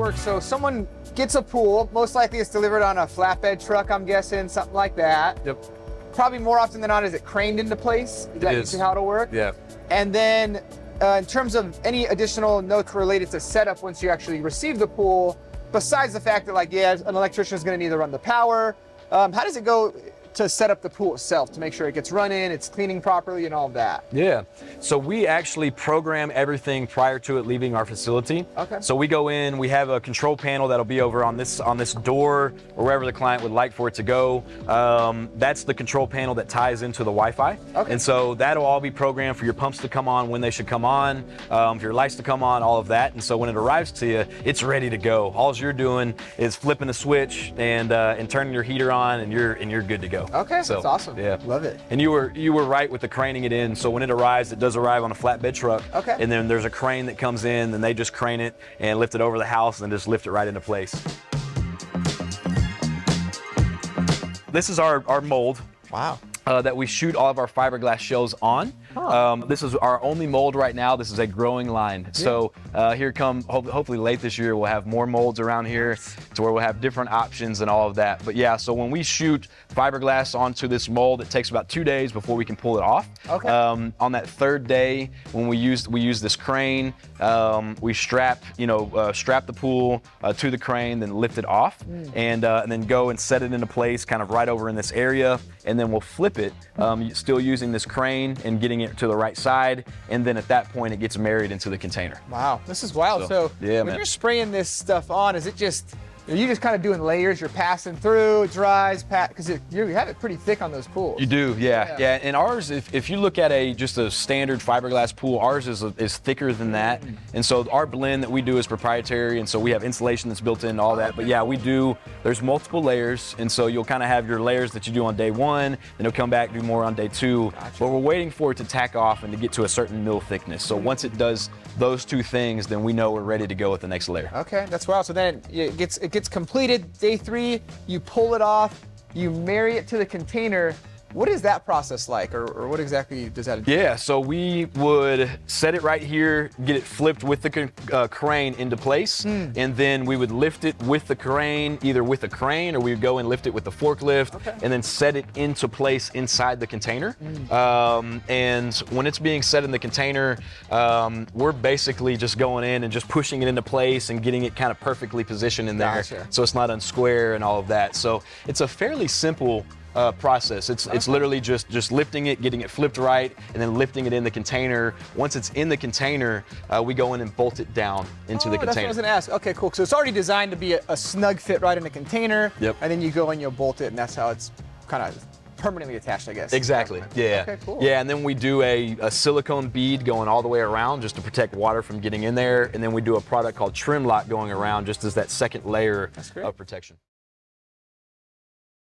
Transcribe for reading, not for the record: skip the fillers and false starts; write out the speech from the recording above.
work? So someone gets a pool, most likely it's delivered on a flatbed truck, I'm guessing, something like that. Yep. Probably more often than not, is it craned into place? Is that usually how it'll work? Yeah. And then in terms of any additional notes related to setup once you actually receive the pool, besides the fact that, like, yeah, an electrician is going to need to run the power, how does it go to set up the pool itself to make sure it gets running, it's cleaning properly, and all of that? Yeah, so we actually program everything prior to it leaving our facility. Okay. So we go in, we have a control panel that'll be over on this door or wherever the client would like for it to go. That's the control panel that ties into the Wi-Fi. Okay. And so that'll all be programmed for your pumps to come on when they should come on, for your lights to come on, all of that. And so when it arrives to you, it's ready to go. All you're doing is flipping the switch and turning your heater on, and you're good to go. Okay, So, that's awesome. Yeah, love it. And you were right with the craning it in. So when it arrives, it does arrive on a flatbed truck. Okay. And then there's a crane that comes in, and they just crane it and lift it over the house and just lift it right into place. This is our mold. Wow. That we shoot all of our fiberglass shells on. Huh. This is our only mold right now. This is a growing line. So here come, hopefully late this year, we'll have more molds around here to where we'll have different options and all of that. But yeah, so when we shoot fiberglass onto this mold, it takes about 2 days before we can pull it off. Okay. On that third day, when we use this crane, we strap the pool to the crane, then lift it off, and then go and set it into place kind of right over in this area, and then we'll flip it, still using this crane and getting it to the right side, and then at that point it gets married into the container. Wow, this is wild. So yeah, when man. you're spraying this stuff on, is it just, are you just kind of doing layers? You're passing through, it dries, because you have it pretty thick on those pools. You do, yeah. And ours, if you look at just a standard fiberglass pool, ours is thicker than that. And so our blend that we do is proprietary, and so we have insulation that's built in, all that. But yeah, there's multiple layers, and so you'll kind of have your layers that you do on day one, then you'll come back, do more on day two. Gotcha. But we're waiting for it to tack off and to get to a certain mill thickness. So once it does those two things, then we know we're ready to go with the next layer. Okay, that's wild. So then it gets completed. Day 3, you pull it off, you marry it to the container. What is that process like, or what exactly does that do? Yeah, so we would set it right here, get it flipped with the crane into place, and then we would lift it with the crane, either with the crane or we would go and lift it with the forklift, and then set it into place inside the container. And when it's being set in the container, we're basically just going in and just pushing it into place and getting it kind of perfectly positioned in there, Gotcha. so it's not unsquare and all of that. So it's a fairly simple process. It's literally just lifting it, getting it flipped right, and then lifting it in the container. Once it's in the container, we go in and bolt it down into the container. That's what I was going to ask. Okay, cool. So it's already designed to be a snug fit right in the container. Yep. And then you go and you'll bolt it, and that's how it's kind of permanently attached, I guess. Exactly. Yeah. Okay, cool. Yeah, and then we do a silicone bead going all the way around just to protect water from getting in there, and then we do a product called Trim Lock going around just as that second layer of protection.